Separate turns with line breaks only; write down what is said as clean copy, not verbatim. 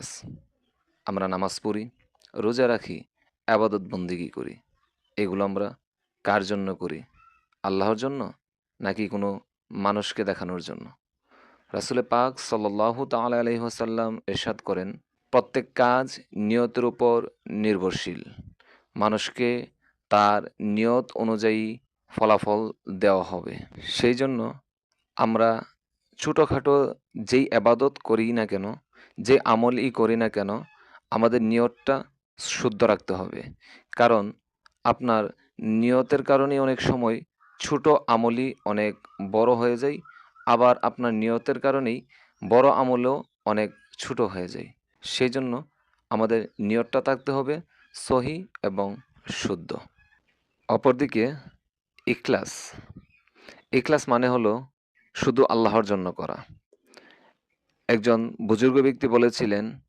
ইখলাস। আমরা নামাজ পড়ি, রোজা রাখি, আবাদত বন্দেগী করি। এগুলো আমরা কার জন্য করি? আল্লাহর জন্য? নাকি কোনো মানুষকে দেখানোর জন্য? রাসূলে পাক সাল্লাল্লাহু তাআলা আলাইহি ওয়াসাল্লাম ইরশাদ করেন, "প্রত্যেক কাজ নিয়তের উপর নির্ভরশীল। মানুষকে তার নিয়ত অনুযায়ী ফলাফল দেওয়া হবে।" সেইজন্য আমরা ছোটখাটো যেই এবাদত করি না কেন, যে আমলই করি না কেন, আমাদের নিয়তটা শুদ্ধ রাখতে হবে। কারণ আপনার নিয়তের কারণেই অনেক সময় ছোট আমলই অনেক বড় হয়ে যায়। আবার আপনার নিয়তের কারণেই বড় আমলও অনেক ছোট হয়ে যায়। সেজন্য আমাদের নিয়তটা থাকতে হবে সহি এবং শুদ্ধ। অপরদিকে ইখলাস। ইখলাস মানে হলো শুধু আল্লাহর জন্য করা। একজন বুজুর্গ ব্যক্তি বলেছিলেন,